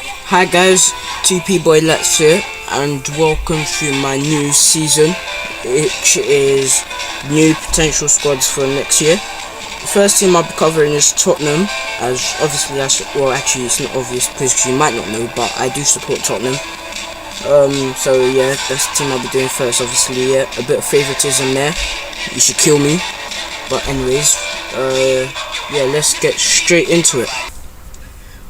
Hi guys, TP Boy Let's here, and welcome to my new season, which is new potential squads for next year. The first team I'll be covering is Tottenham, as obviously actually it's not obvious because you might not know, but I do support Tottenham. So yeah, that's the team I'll be doing first. Obviously, yeah, a bit of favoritism there. You should kill me, but anyways, yeah, let's get straight into it.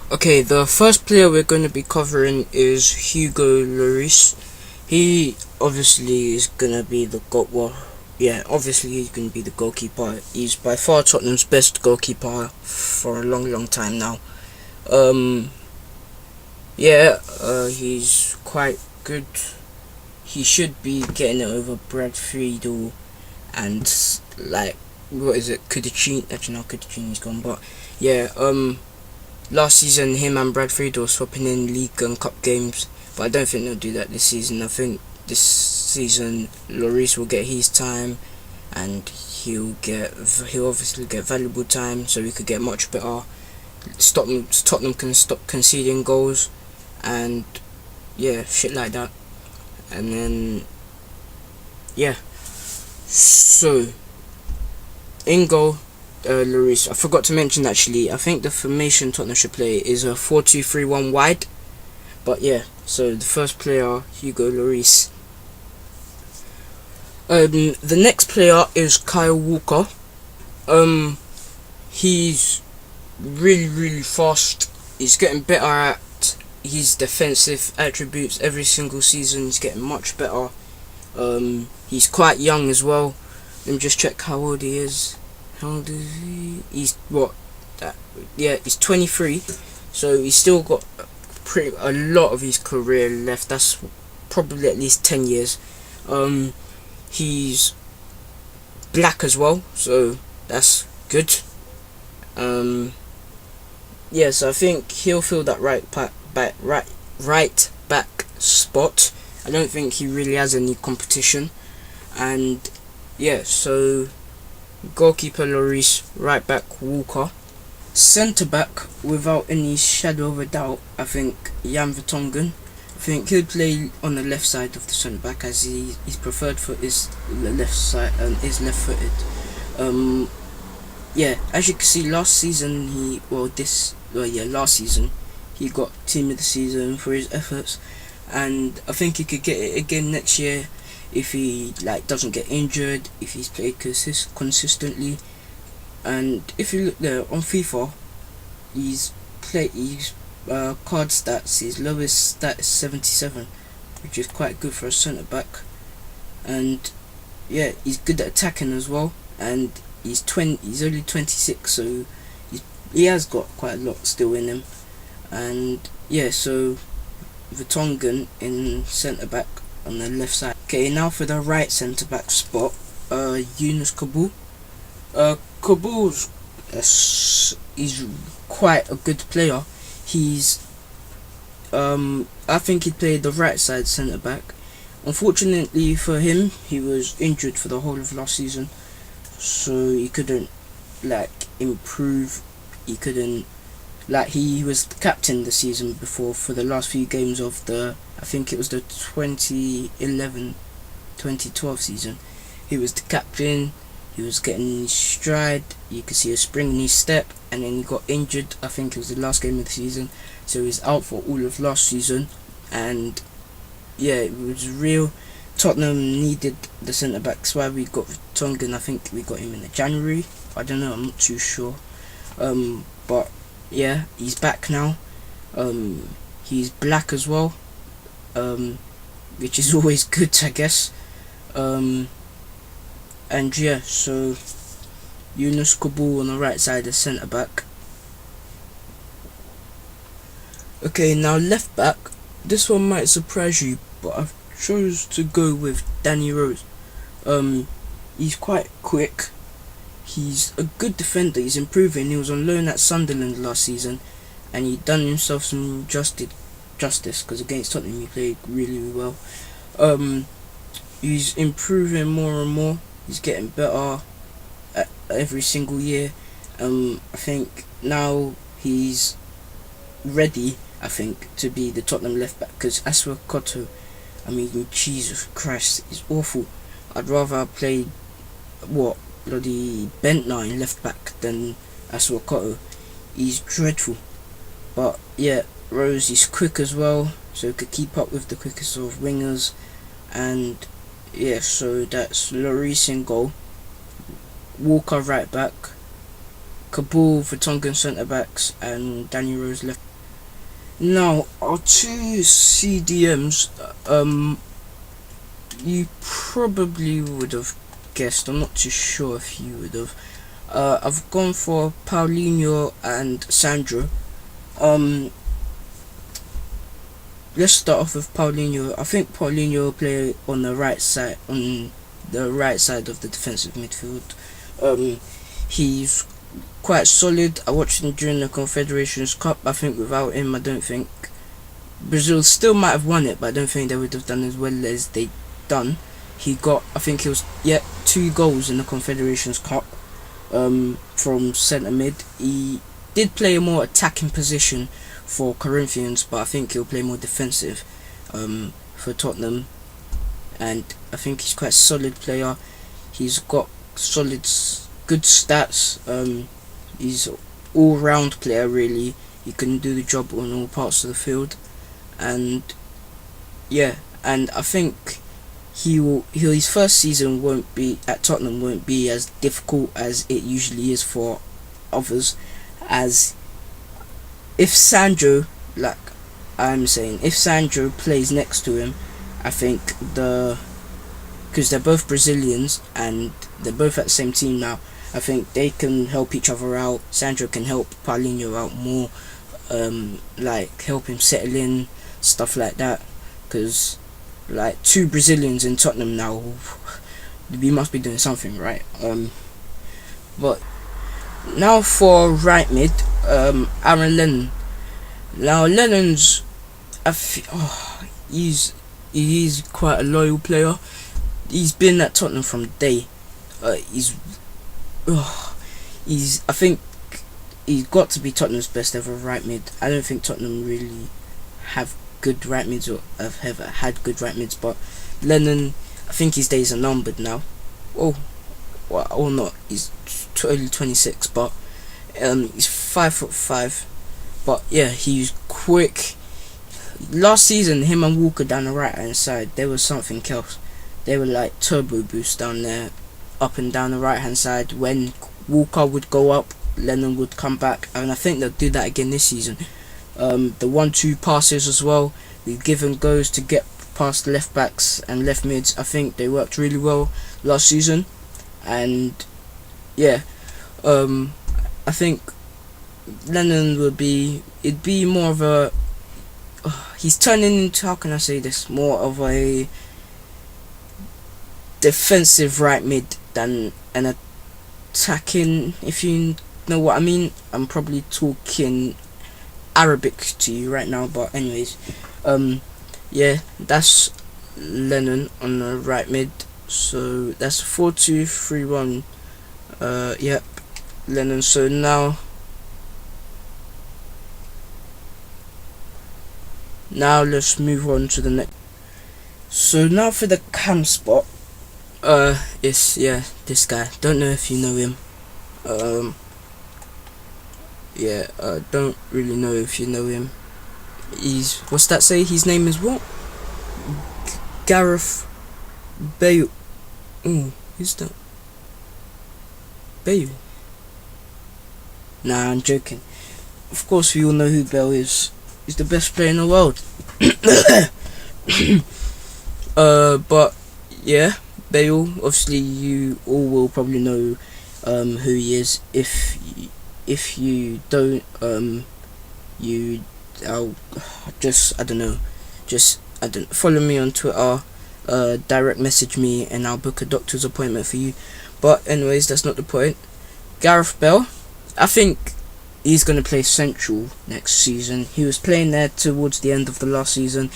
Okay, the first player we're going to be covering is Hugo Lloris. He obviously is going to be the obviously he's going to be the goalkeeper. He's by far Tottenham's best goalkeeper for a long time now. He's quite good. He should be getting it over Brad Friedel and Kudicini. Actually, not Kudicini's gone, but yeah, last season, him and Brad Friedel were swapping in league and cup games, but I don't think they'll do that this season. I think this season, Lloris will get his time, and he'll obviously get valuable time, so he could get much better. Tottenham can stop conceding goals, and yeah, shit like that. And then yeah, so in goal. Lloris. I forgot to mention actually, I think the formation Tottenham should play is a 4-2-3-1 wide. But yeah, so the first player, Hugo Lloris. The next player is Kyle Walker. He's really fast. He's getting better at his defensive attributes every single season. He's getting much better. He's quite young as well. Let me just check how old he is. How old is he? He's he's 23, so he's still got a lot of his career left. That's probably at least 10 years. He's black as well, so that's good. So I think he'll fill that right back spot. I don't think he really has any competition, and yeah, so goalkeeper Lloris, right back Walker, centre back without any shadow of a doubt, I think Jan Vertonghen. I think he'll play on the left side of the centre back, as his preferred foot is the left side and is left footed. As you can see, last season last season he got team of the season for his efforts, and I think he could get it again next year if he doesn't get injured, if he's played consistently. And if you look there on FIFA, his card stats, his lowest stat is 77, which is quite good for a centre back. And yeah, he's good at attacking as well, and he's only 26, so he has got quite a lot still in him. And yeah, so Vertonghen in centre back on the left side. Okay, now for the right centre back spot, Yunus Kabul. Kabul's he's quite a good player. He's I think he played the right side centre back. Unfortunately for him, he was injured for the whole of last season, so he couldn't improve. He couldn't he was the captain the season before for the last few games of I think it was the 2011-2012 season. He was the captain. He was getting his stride. You could see a spring in his step, and then he got injured. I think it was the last game of the season, so he was out for all of last season. And yeah, it was real. Tottenham needed the centre back. That's why we got Tongan. I think we got him in January. I don't know. I'm not too sure. But yeah, he's back now. He's black as well, which is always good, I guess. And yeah, so Yunus Kabul on the right side as centre back. Okay, now left back. This one might surprise you, but I've chose to go with Danny Rose. He's quite quick. He's a good defender. He's improving. He was on loan at Sunderland last season, and he done himself some justice because against Tottenham he played really well. He's improving more and more. He's getting better every single year. I think now he's ready I think, to be the Tottenham left back, because Asuakoto, I mean, Jesus Christ, is awful. I'd rather play what bloody Bentner in left back than Asuakoto. He's dreadful. But yeah, Rose is quick as well, so he could keep up with the quickest of wingers. And yeah, so that's Lloris in goal, Walker right back, Kabul for Tongan centre backs, and Danny Rose left. Now our two CDMs, you probably would have guessed. I'm not too sure if you would have. I've gone for Paulinho and Sandro. Let's start off with Paulinho. I think Paulinho will play on the right side, of the defensive midfield. He's quite solid. I watched him during the Confederations Cup. I think without him, I don't think Brazil still might have won it, but I don't think they would have done as well as they done. He got, I think it was 2 goals in the Confederations Cup from centre mid. He did play a more attacking position for Corinthians, but I think he'll play more defensive for Tottenham. And I think he's quite a solid player. He's got good stats. He's an all-round player, really. He can do the job on all parts of the field. And yeah, and I think his first season at Tottenham won't be as difficult as it usually is for others, as if Sandro plays next to him, I think because they're both Brazilians and they're both at the same team now, I think they can help each other out. Sandro can help Paulinho out more, help him settle in, stuff like that, because 2 Brazilians in Tottenham now, we must be doing something right. But now for right mid, Aaron Lennon. Now Lennon's, he's quite a loyal player. He's been at Tottenham from day. I think he's got to be Tottenham's best ever right mid. I don't think Tottenham really have good right mids or have ever had good right mids, but Lennon, I think his days are numbered now. Or not. He's only 26, but he's 5'5". But yeah, he's quick. Last season, him and Walker down the right hand side, there was something else. They were like turbo boost down there, up and down the right hand side. When Walker would go up, Lennon would come back, and I think they'll do that again this season. The 1-2 passes as well, the give and goes to get past left backs and left mids, I think they worked really well last season. And yeah, I think Lennon it'd be more of a, he's turning into, how can I say this, more of a defensive right mid than an attacking, if you know what I mean. I'm probably talking Arabic to you right now, but anyways, yeah, that's Lennon on the right mid. So that's 4-2-3-1. Yep, Lennon. So now let's move on to the next. So now for the cam spot, it's this guy. Don't know if you know him. Don't really know if you know him. He's, what's that say? His name is what? Gareth Bale. Who's that? Bale? Nah, I'm joking. Of course, we all know who Bale is. He's the best player in the world. But yeah, Bale. Obviously, you all will probably know who he is. If you don't, follow me on Twitter, direct message me, and I'll book a doctor's appointment for you. But anyways, that's not the point. Gareth Bale, I think he's going to play central next season. He was playing there towards the end of the last season,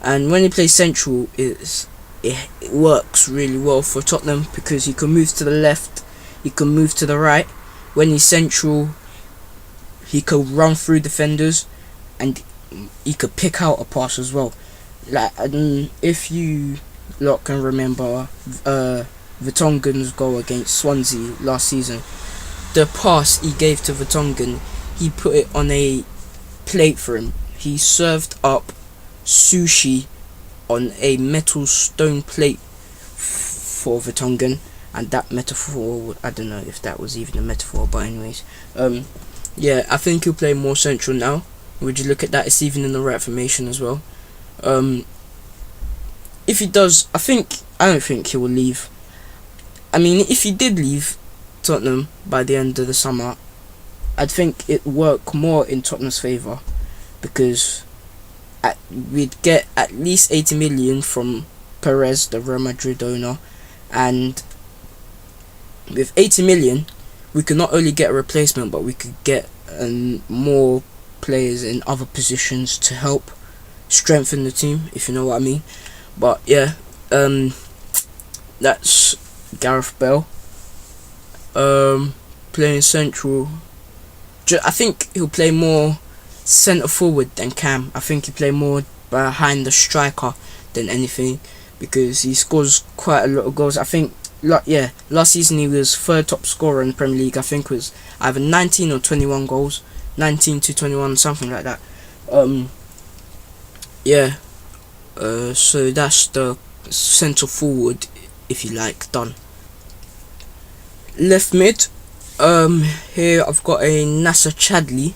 and when he plays central, it works really well for Tottenham, because he can move to the left, he can move to the right. When he's central, he can run through defenders, and he could pick out a pass as well. Like, if you lot can remember Vertonghen's goal against Swansea last season, the pass he gave to Vertonghen, he put it on a plate for him. He served up sushi on a metal stone plate for Vertonghen, and that metaphor, I don't know if that was even a metaphor, but anyways, yeah, I think he'll play more central now. Would you look at that? It's even in the right formation as well. If he does, I don't think he will leave. I mean, if he did leave Tottenham by the end of the summer, I'd think it work more in Tottenham's favour, because we'd get at least 80 million from Perez, the Real Madrid owner, and with 80 million we could not only get a replacement, but we could get more players in other positions to help strengthen the team, if you know what I mean. But yeah, that's Gareth Bale. Playing central, I think he'll play more centre forward than Cam. I think he'll play more behind the striker than anything, because he scores quite a lot of goals. I think, last season he was third top scorer in the Premier League. I think it was either 19 or 21 goals, 19 to 21, something like that. Yeah. So that's the centre forward, if you like, done. Left mid, here I've got a Nacer Chadli.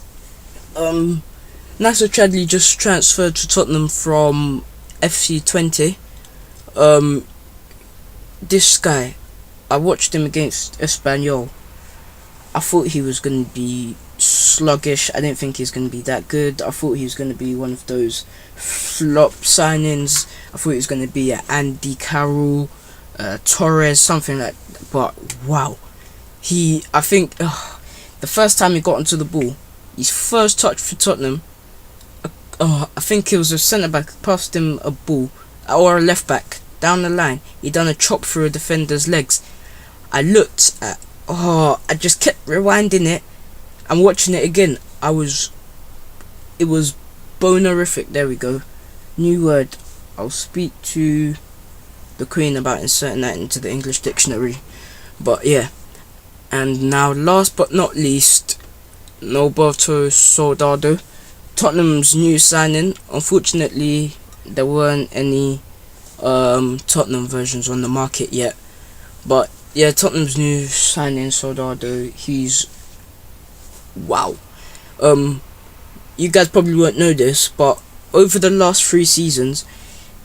Nacer Chadli just transferred to Tottenham from FC 20. This guy, I watched him against Espanyol. I thought he was going to be sluggish. I didn't think he was going to be that good. I thought he was going to be one of those flop signings. I thought he was going to be an Andy Carroll, Torres, something like that. But wow, I think the first time he got onto the ball, his first touch for Tottenham, I think it was a centre back passed him a ball, or a left back down the line. He done a chop through a defender's legs. I looked at, I just kept rewinding it and watching it again. It was bonerific. There we go, new word. I'll speak to the Queen about inserting that into the English dictionary. But yeah, and now last but not least, Norberto Soldado, Tottenham's new signing. Unfortunately, there weren't any Tottenham versions on the market yet, but yeah, Tottenham's new signing, Soldado, he's wow. You guys probably won't know this, but over the last 3 seasons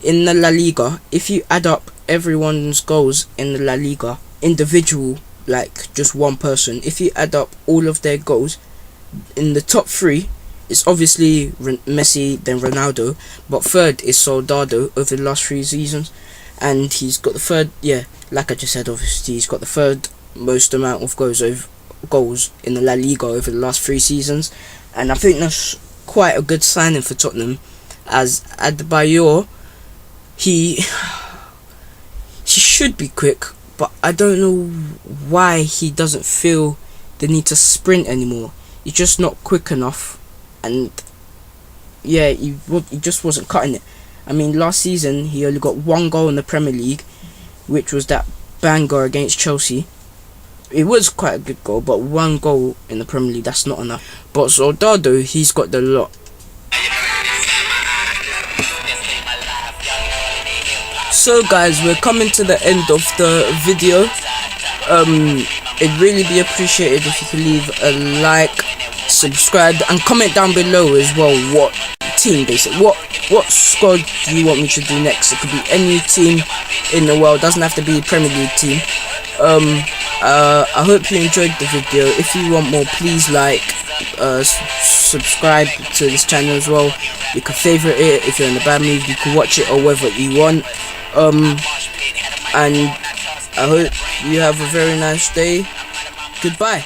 in the La Liga, if you add up everyone's goals in the La Liga, individual, like just one person, if you add up all of their goals in the top 3, it's obviously Messi, then Ronaldo, but third is Soldado over the last 3 seasons, and he's got the third, like I just said, obviously he's got the third most amount of goals in the La Liga over the last 3 seasons, and I think that's quite a good signing for Tottenham, as Adebayor, he should be quick, but I don't know why he doesn't feel the need to sprint anymore. He's just not quick enough, and yeah, he just wasn't cutting it. I mean, last season he only got 1 goal in the Premier League, which was that banger against Chelsea. It was quite a good goal, but 1 goal in the Premier League, that's not enough. But Soldado, he's got the lot. So guys, we're coming to the end of the video. It'd really be appreciated if you could leave a like, subscribe, and comment down below as well what team, basically, what squad do you want me to do next. It could be any team in the world, doesn't have to be a Premier League team. I hope you enjoyed the video. If you want more, please like, subscribe to this channel as well. You can favorite it. If you're in a bad mood, you can watch it or whatever you want. And I hope you have a very nice day. Goodbye.